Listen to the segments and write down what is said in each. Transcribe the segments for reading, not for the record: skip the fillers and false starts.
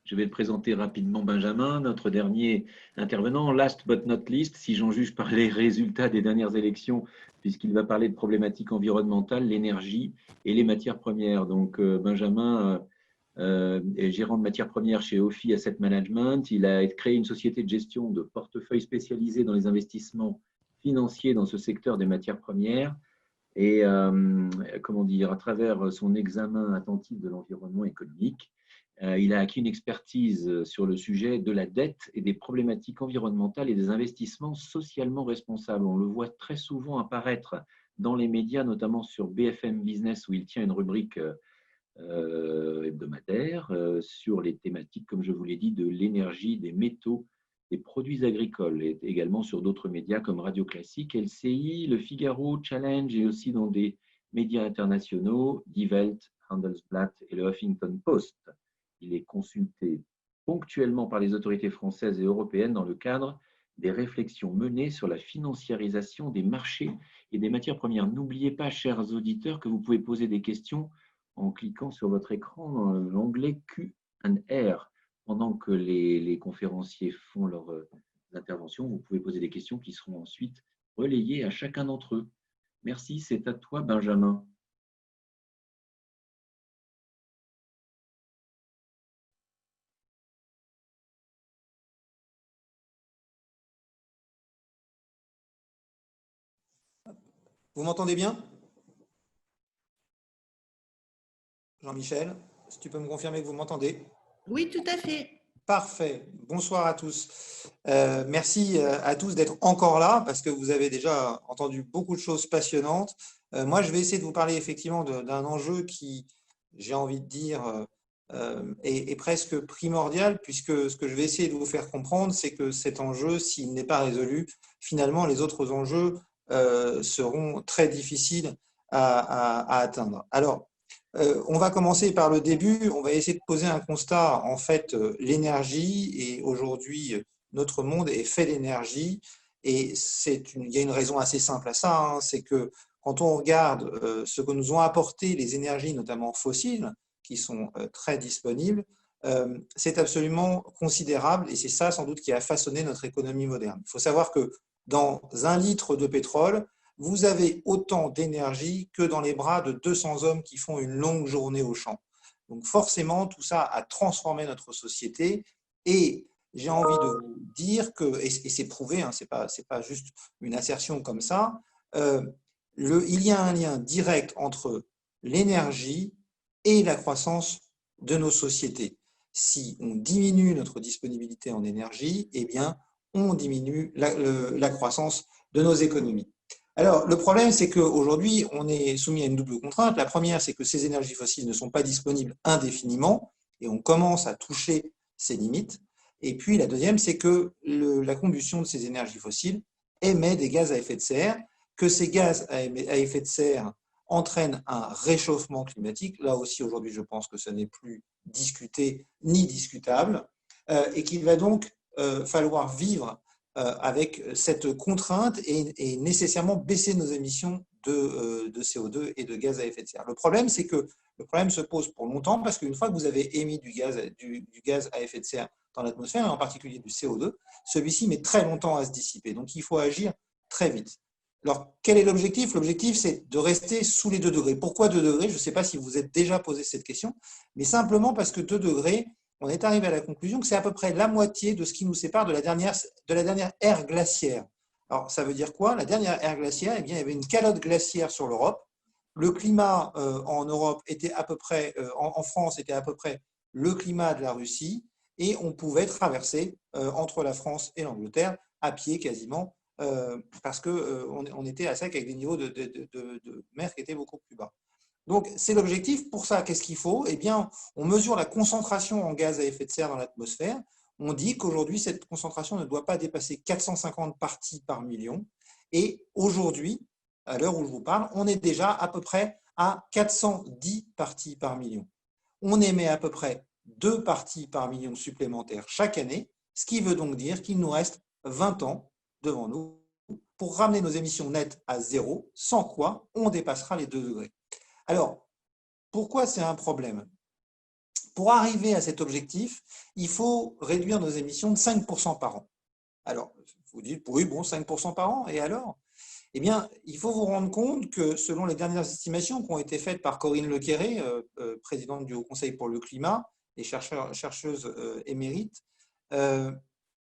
Je vais le présenter rapidement, Benjamin, notre dernier intervenant. Last but not least, si j'en juge par les résultats des dernières élections, puisqu'il va parler de problématiques environnementales, l'énergie et les matières premières. Donc, Benjamin est gérant de matières premières chez Ophi Asset Management. Il a créé une société de gestion de portefeuille spécialisée dans les investissements financiers dans ce secteur des matières premières. Et comment dire, à travers son examen attentif de l'environnement économique, il a acquis une expertise sur le sujet de la dette et des problématiques environnementales et des investissements socialement responsables. On le voit très souvent apparaître dans les médias, notamment sur BFM Business, où il tient une rubrique hebdomadaire sur les thématiques, comme je vous l'ai dit, de l'énergie, des métaux, des produits agricoles, et également sur d'autres médias comme Radio Classique, LCI, Le Figaro, Challenge, et aussi dans des médias internationaux, Die Welt, Handelsblatt et le Huffington Post. Il est consulté ponctuellement par les autorités françaises et européennes dans le cadre des réflexions menées sur la financiarisation des marchés et des matières premières. N'oubliez pas, chers auditeurs, que vous pouvez poser des questions en cliquant sur votre écran dans l'onglet Q&R. Pendant que les conférenciers font leurs interventions, vous pouvez poser des questions qui seront ensuite relayées à chacun d'entre eux. Merci, c'est à toi, Benjamin. Vous m'entendez bien? Jean-Michel, si tu peux me confirmer que vous m'entendez? Oui, tout à fait. Parfait. Bonsoir à tous. Merci à tous d'être encore là parce que vous avez déjà entendu beaucoup de choses passionnantes. Moi, je vais essayer de vous parler effectivement d'un enjeu qui, j'ai envie de dire, est presque primordial puisque ce que je vais essayer de vous faire comprendre, c'est que cet enjeu, s'il n'est pas résolu, finalement, les autres enjeux seront très difficiles à atteindre. Alors, on va commencer par le début. On va essayer de poser un constat. En fait, l'énergie, et aujourd'hui, notre monde est fait d'énergie. Et il y a une raison assez simple à ça, hein, c'est que quand on regarde ce que nous ont apporté les énergies, notamment fossiles, qui sont très disponibles, c'est absolument considérable. Et c'est ça, sans doute, qui a façonné notre économie moderne. Il faut savoir que dans 1 litre de pétrole, vous avez autant d'énergie que dans les bras de 200 hommes qui font une longue journée au champ. Donc forcément, tout ça a transformé notre société et j'ai envie de vous dire que, et c'est prouvé, hein, c'est pas juste une assertion comme ça, il y a un lien direct entre l'énergie et la croissance de nos sociétés. Si on diminue notre disponibilité en énergie, eh bien, on diminue la croissance de nos économies. Alors, le problème, c'est qu'aujourd'hui, on est soumis à une double contrainte. La première, c'est que ces énergies fossiles ne sont pas disponibles indéfiniment et on commence à toucher ces limites. Et puis, la deuxième, c'est que la combustion de ces énergies fossiles émet des gaz à effet de serre, que ces gaz à effet de serre entraînent un réchauffement climatique. Là aussi, aujourd'hui, je pense que ce n'est plus discuté ni discutable et qu'il va donc falloir vivre avec cette contrainte et nécessairement baisser nos émissions de CO2 et de gaz à effet de serre. Le problème, c'est que le problème se pose pour longtemps parce qu'une fois que vous avez émis du gaz à effet de serre dans l'atmosphère, et en particulier du CO2, celui-ci met très longtemps à se dissiper. Donc, il faut agir très vite. Alors, quel est l'objectif? L'objectif, c'est de rester sous les 2 degrés. Pourquoi 2 degrés? Je ne sais pas si vous vous êtes déjà posé cette question, mais simplement parce que 2 degrés, on est arrivé à la conclusion que c'est à peu près la moitié de ce qui nous sépare de la dernière ère glaciaire. Alors, ça veut dire quoi? La dernière ère glaciaire, eh bien, il y avait une calotte glaciaire sur l'Europe. Le climat en Europe était à peu près, en France, était à peu près le climat de la Russie, et on pouvait traverser entre la France et l'Angleterre à pied quasiment, parce qu'on était à sec avec des niveaux de mer qui étaient beaucoup plus bas. Donc, c'est l'objectif. Pour ça, qu'est-ce qu'il faut? Eh bien, on mesure la concentration en gaz à effet de serre dans l'atmosphère. On dit qu'aujourd'hui, cette concentration ne doit pas dépasser 450 parties par million. Et aujourd'hui, à l'heure où je vous parle, on est déjà à peu près à 410 parties par million. On émet à peu près 2 parties par million supplémentaires chaque année, ce qui veut donc dire qu'il nous reste 20 ans devant nous pour ramener nos émissions nettes à zéro, sans quoi on dépassera les 2 degrés. Alors, pourquoi c'est un problème? Pour arriver à cet objectif, il faut réduire nos émissions de 5% par an. Alors, vous dites, oui, bon, 5% par an, et alors? Eh bien, il faut vous rendre compte que selon les dernières estimations qui ont été faites par Corinne Lequéré, présidente du Haut Conseil pour le climat et chercheuse émérite,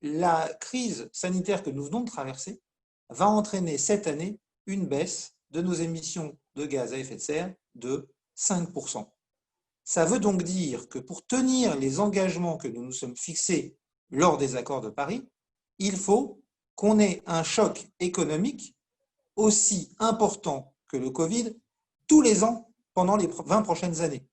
la crise sanitaire que nous venons de traverser va entraîner cette année une baisse de nos émissions de gaz à effet de serre de 5%. Ça veut donc dire que pour tenir les engagements que nous nous sommes fixés lors des accords de Paris, il faut qu'on ait un choc économique aussi important que le Covid tous les ans pendant les 20 prochaines années.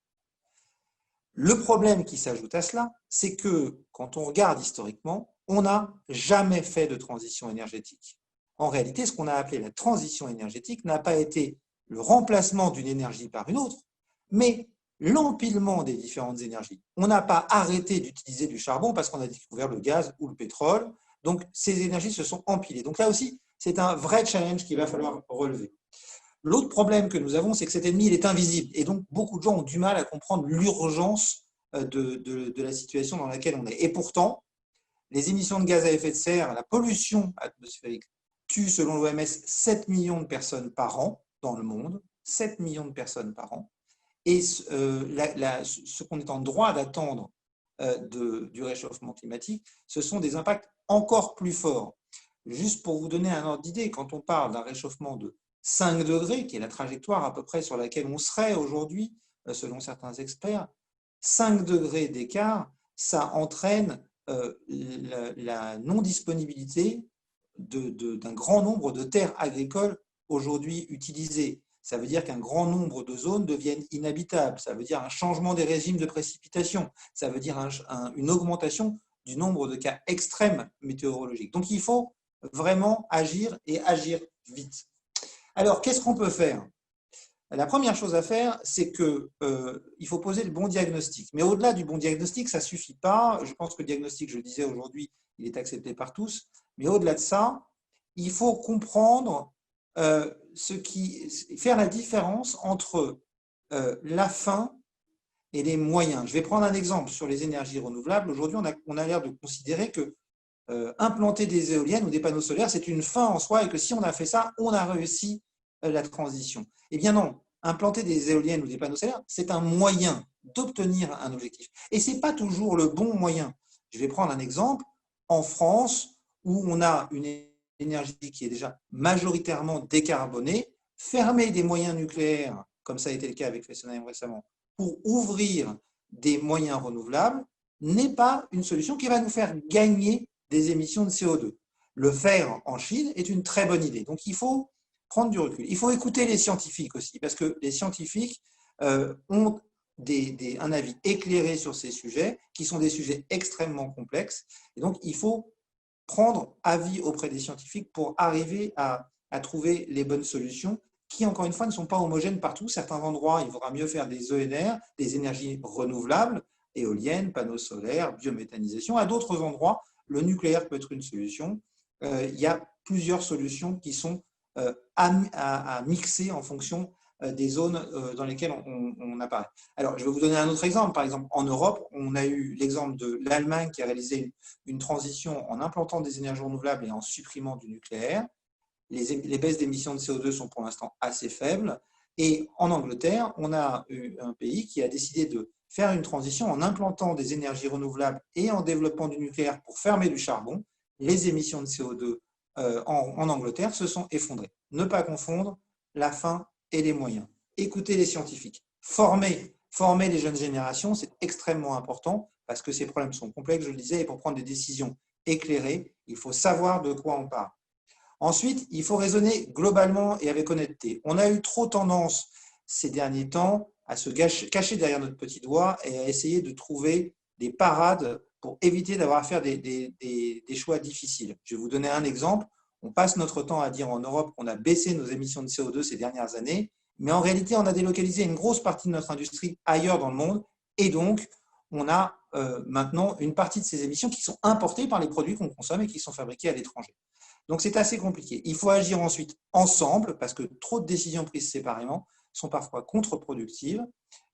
Le problème qui s'ajoute à cela, c'est que quand on regarde historiquement, on n'a jamais fait de transition énergétique. En réalité, ce qu'on a appelé la transition énergétique n'a pas été le remplacement d'une énergie par une autre, mais l'empilement des différentes énergies. On n'a pas arrêté d'utiliser du charbon parce qu'on a découvert le gaz ou le pétrole, donc ces énergies se sont empilées. Donc là aussi, c'est un vrai challenge qu'il va falloir relever. L'autre problème que nous avons, c'est que cet ennemi, il est invisible. Et donc, beaucoup de gens ont du mal à comprendre l'urgence de la situation dans laquelle on est. Et pourtant, les émissions de gaz à effet de serre, la pollution atmosphérique tue, selon l'OMS, 7 millions de personnes par an dans le monde. 7 millions de personnes par an. Et ce qu'on est en droit d'attendre du réchauffement climatique, ce sont des impacts encore plus forts. Juste pour vous donner un ordre d'idée, quand on parle d'un réchauffement de 5 degrés, qui est la trajectoire à peu près sur laquelle on serait aujourd'hui, selon certains experts, 5 degrés d'écart, ça entraîne la non-disponibilité d'un grand nombre de terres agricoles aujourd'hui utilisées. Ça veut dire qu'un grand nombre de zones deviennent inhabitables. Ça veut dire un changement des régimes de précipitation. Ça veut dire une augmentation du nombre de cas extrêmes météorologiques. Donc, il faut vraiment agir et agir vite. Alors, qu'est-ce qu'on peut faire? La première chose à faire, c'est qu'il faut poser le bon diagnostic. Mais au-delà du bon diagnostic, ça ne suffit pas. Je pense que le diagnostic, je le disais aujourd'hui, il est accepté par tous. Mais au-delà de ça, il faut comprendre faire la différence entre la fin et les moyens. Je vais prendre un exemple sur les énergies renouvelables. Aujourd'hui, on a l'air de considérer que implanter des éoliennes ou des panneaux solaires, c'est une fin en soi et que si on a fait ça, on a réussi la transition. Eh bien non, implanter des éoliennes ou des panneaux solaires, c'est un moyen d'obtenir un objectif. Et ce n'est pas toujours le bon moyen. Je vais prendre un exemple. En France, où on a une énergie qui est déjà majoritairement décarbonée, fermer des moyens nucléaires, comme ça a été le cas avec Fessenheim récemment, pour ouvrir des moyens renouvelables, n'est pas une solution qui va nous faire gagner des émissions de CO2. Le faire en Chine est une très bonne idée. Donc, il faut prendre du recul. Il faut écouter les scientifiques aussi, parce que les scientifiques ont un avis éclairé sur ces sujets, qui sont des sujets extrêmement complexes. Et donc, il faut prendre avis auprès des scientifiques pour arriver à trouver les bonnes solutions qui, encore une fois, ne sont pas homogènes partout. Certains endroits, il vaudra mieux faire des ENR, des énergies renouvelables, éoliennes, panneaux solaires, biométhanisation. À d'autres endroits, le nucléaire peut être une solution. Il y a plusieurs solutions qui sont à mixer en fonction des zones dans lesquelles on apparaît. Alors, je vais vous donner un autre exemple. Par exemple, en Europe, on a eu l'exemple de l'Allemagne qui a réalisé une transition en implantant des énergies renouvelables et en supprimant du nucléaire. Les baisses d'émissions de CO2 sont pour l'instant assez faibles. Et en Angleterre, on a eu un pays qui a décidé de faire une transition en implantant des énergies renouvelables et en développant du nucléaire pour fermer du charbon. Les émissions de CO2 en Angleterre se sont effondrées. Ne pas confondre la fin et les moyens. Écoutez les scientifiques. Former les jeunes générations, c'est extrêmement important parce que ces problèmes sont complexes, je le disais, et pour prendre des décisions éclairées, il faut savoir de quoi on parle. Ensuite, il faut raisonner globalement et avec honnêteté. On a eu trop tendance ces derniers temps à se cacher derrière notre petit doigt et à essayer de trouver des parades pour éviter d'avoir à faire des choix difficiles. Je vais vous donner un exemple. On passe notre temps à dire en Europe qu'on a baissé nos émissions de CO2 ces dernières années, mais en réalité, on a délocalisé une grosse partie de notre industrie ailleurs dans le monde et donc, on a maintenant une partie de ces émissions qui sont importées par les produits qu'on consomme et qui sont fabriqués à l'étranger. Donc, c'est assez compliqué. Il faut agir ensuite ensemble parce que trop de décisions prises séparément sont parfois contre-productives.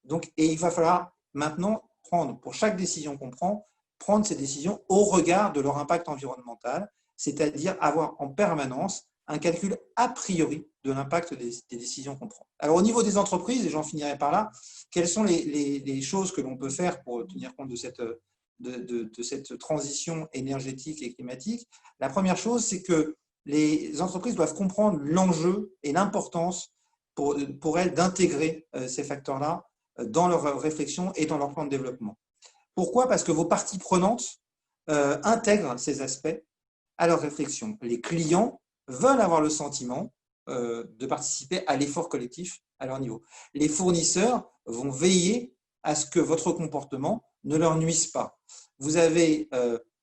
Donc, et il va falloir maintenant prendre, pour chaque décision qu'on prend, prendre ces décisions au regard de leur impact environnemental, c'est-à-dire avoir en permanence un calcul a priori de l'impact des décisions qu'on prend. Alors, au niveau des entreprises, et j'en finirai par là, quelles sont les choses que l'on peut faire pour tenir compte de cette transition énergétique et climatique? La première chose, c'est que les entreprises doivent comprendre l'enjeu et l'importance pour elles d'intégrer ces facteurs-là dans leur réflexion et dans leur plan de développement. Pourquoi? Parce que vos parties prenantes intègrent ces aspects à leur réflexion. Les clients veulent avoir le sentiment de participer à l'effort collectif à leur niveau. Les fournisseurs vont veiller à ce que votre comportement ne leur nuise pas. Vous avez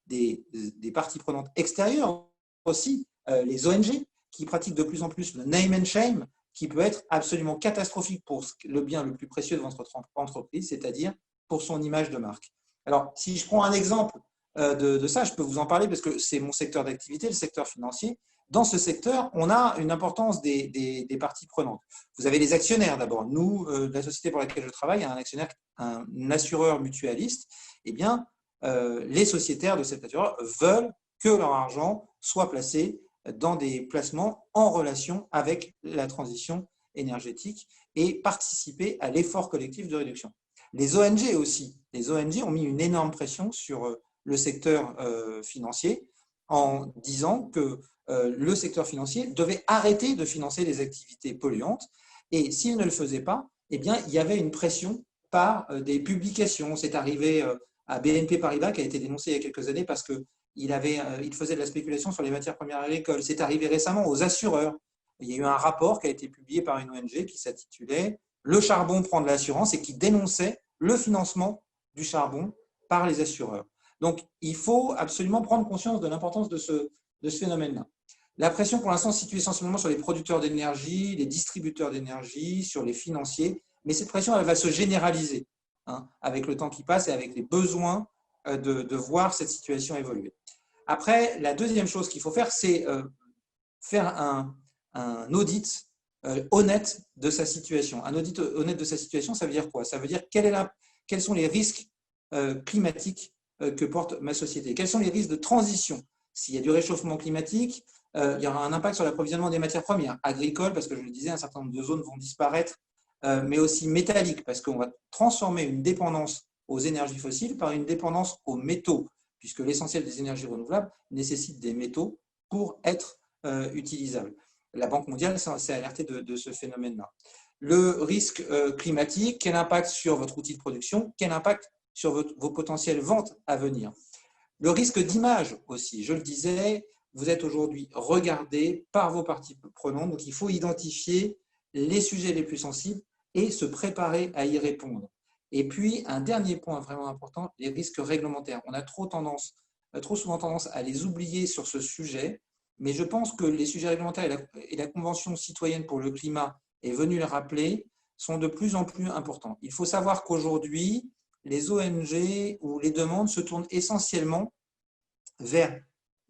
des parties prenantes extérieures aussi, les ONG, qui pratiquent de plus en plus le name and shame, qui peut être absolument catastrophique pour le bien le plus précieux de votre entreprise, c'est-à-dire pour son image de marque. Alors, si je prends un exemple de ça, je peux vous en parler parce que c'est mon secteur d'activité, le secteur financier. Dans ce secteur, on a une importance des parties prenantes. Vous avez les actionnaires d'abord. Nous, la société pour laquelle je travaille, un assureur mutualiste. Eh bien, les sociétaires de cet assureur veulent que leur argent soit placé dans des placements en relation avec la transition énergétique et participer à l'effort collectif de réduction. Les ONG aussi. Les ONG ont mis une énorme pression sur le secteur financier en disant que le secteur financier devait arrêter de financer les activités polluantes et s'il ne le faisait pas, eh bien, il y avait une pression par des publications. C'est arrivé à BNP Paribas qui a été dénoncé il y a quelques années parce qu'il faisait de la spéculation sur les matières premières agricoles. C'est arrivé récemment aux assureurs. Il y a eu un rapport qui a été publié par une ONG qui s'intitulait « Le charbon prend de l'assurance » et qui dénonçait le financement du charbon par les assureurs. Donc, il faut absolument prendre conscience de l'importance de ce phénomène-là. La pression, pour l'instant, se situe essentiellement sur les producteurs d'énergie, les distributeurs d'énergie, sur les financiers, mais cette pression, elle va se généraliser avec le temps qui passe et avec les besoins de voir cette situation évoluer. Après, la deuxième chose qu'il faut faire, c'est faire un audit honnête de sa situation. Un audit honnête de sa situation, ça veut dire quoi? Ça veut dire quels sont les risques climatiques que porte ma société? Quels sont les risques de transition? S'il y a du réchauffement climatique, il y aura un impact sur l'approvisionnement des matières premières agricoles, parce que je le disais, un certain nombre de zones vont disparaître, mais aussi métalliques, parce qu'on va transformer une dépendance aux énergies fossiles par une dépendance aux métaux, puisque l'essentiel des énergies renouvelables nécessite des métaux pour être utilisables. La Banque mondiale s'est alertée de ce phénomène-là. Le risque climatique, quel impact sur votre outil de production, quel impact sur vos potentielles ventes à venir. Le risque d'image aussi, je le disais, vous êtes aujourd'hui regardé par vos parties prenantes, donc il faut identifier les sujets les plus sensibles et se préparer à y répondre. Et puis, un dernier point vraiment important, les risques réglementaires. On a trop souvent tendance à les oublier sur ce sujet, mais je pense que les sujets réglementaires et la Convention citoyenne pour le climat est venue le rappeler, sont de plus en plus importants. Il faut savoir qu'aujourd'hui, les ONG ou les demandes se tournent essentiellement vers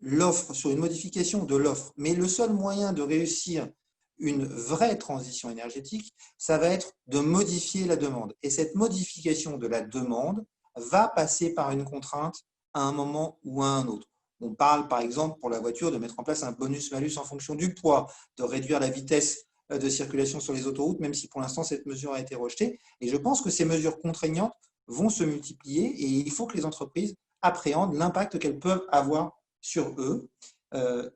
l'offre, sur une modification de l'offre. Mais le seul moyen de réussir une vraie transition énergétique, ça va être de modifier la demande. Et cette modification de la demande va passer par une contrainte à un moment ou à un autre. On parle par exemple pour la voiture de mettre en place un bonus-malus en fonction du poids, de réduire la vitesse de circulation sur les autoroutes, même si pour l'instant cette mesure a été rejetée. Et je pense que ces mesures contraignantes vont se multiplier et il faut que les entreprises appréhendent l'impact qu'elles peuvent avoir sur eux,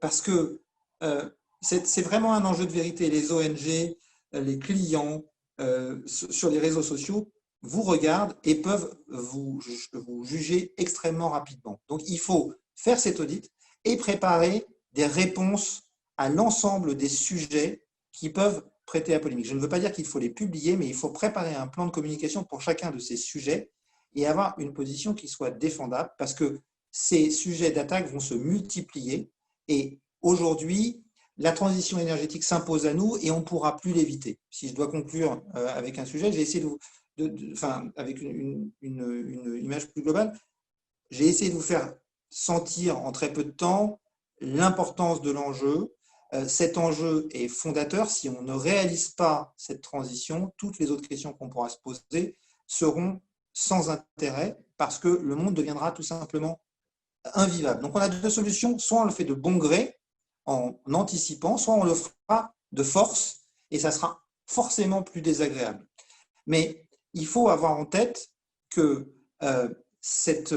parce que c'est vraiment un enjeu de vérité. Les ONG, les clients sur les réseaux sociaux vous regardent et peuvent vous juger extrêmement rapidement. Donc, il faut faire cet audit et préparer des réponses à l'ensemble des sujets qui peuvent prêter à polémique. Je ne veux pas dire qu'il faut les publier, mais il faut préparer un plan de communication pour chacun de ces sujets et avoir une position qui soit défendable, parce que ces sujets d'attaque vont se multiplier et aujourd'hui, la transition énergétique s'impose à nous et on ne pourra plus l'éviter. Si je dois conclure avec un sujet, j'ai essayé avec une image plus globale, j'ai essayé de vous faire sentir en très peu de temps l'importance de l'enjeu. Cet enjeu est fondateur. Si on ne réalise pas cette transition, toutes les autres questions qu'on pourra se poser seront sans intérêt parce que le monde deviendra tout simplement invivable. Donc, on a deux solutions. Soit on le fait de bon gré, en anticipant, soit on le fera de force et ça sera forcément plus désagréable. Mais il faut avoir en tête que cette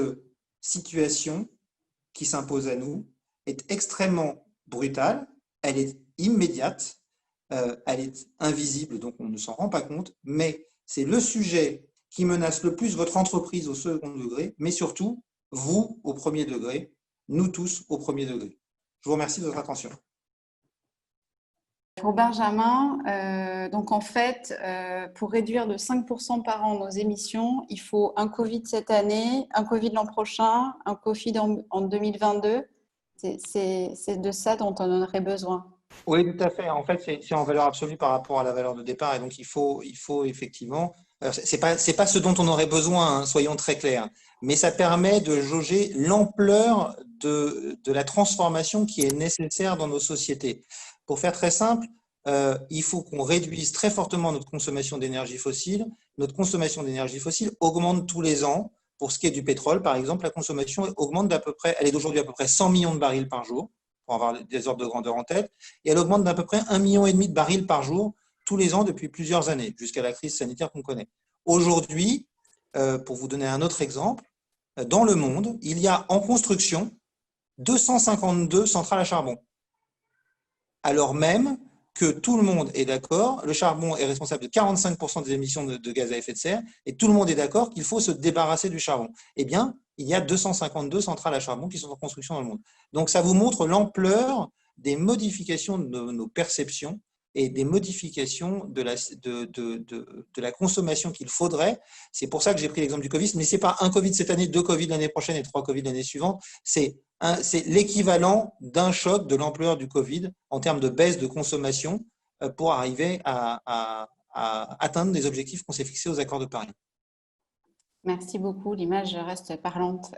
situation qui s'impose à nous est extrêmement brutale, elle est immédiate, elle est invisible, donc on ne s'en rend pas compte, mais c'est le sujet qui menace le plus votre entreprise au second degré, mais surtout vous au premier degré, nous tous au premier degré. Je vous remercie de votre attention. Pour Benjamin, donc en fait, pour réduire de 5% par an nos émissions, il faut un Covid cette année, un Covid l'an prochain, un Covid en 2022. C'est de ça dont on aurait besoin. Oui, tout à fait. En fait, c'est en valeur absolue par rapport à la valeur de départ. Et donc, il faut effectivement… C'est pas ce dont on aurait besoin, hein, soyons très clairs. Mais ça permet de jauger l'ampleur de la transformation qui est nécessaire dans nos sociétés. Pour faire très simple, il faut qu'on réduise très fortement notre consommation d'énergie fossile. Notre consommation d'énergie fossile augmente tous les ans. Pour ce qui est du pétrole, par exemple, la consommation augmente d'à peu près, elle est d'aujourd'hui à peu près 100 millions de barils par jour, pour avoir des ordres de grandeur en tête, et elle augmente d'à peu près 1,5 million de barils par jour tous les ans depuis plusieurs années, jusqu'à la crise sanitaire qu'on connaît. Aujourd'hui, pour vous donner un autre exemple, dans le monde, il y a en construction 252 centrales à charbon. Alors même que tout le monde est d'accord, le charbon est responsable de 45% des émissions de gaz à effet de serre, et tout le monde est d'accord qu'il faut se débarrasser du charbon. Eh bien, il y a 252 centrales à charbon qui sont en construction dans le monde. Donc, ça vous montre l'ampleur des modifications de nos perceptions et des modifications de la consommation qu'il faudrait. C'est pour ça que j'ai pris l'exemple du Covid, mais ce n'est pas un Covid cette année, 2 Covid l'année prochaine et 3 Covid l'année suivante. C'est l'équivalent d'un choc de l'ampleur du Covid en termes de baisse de consommation pour arriver à atteindre les objectifs qu'on s'est fixés aux accords de Paris. Merci beaucoup, l'image reste parlante.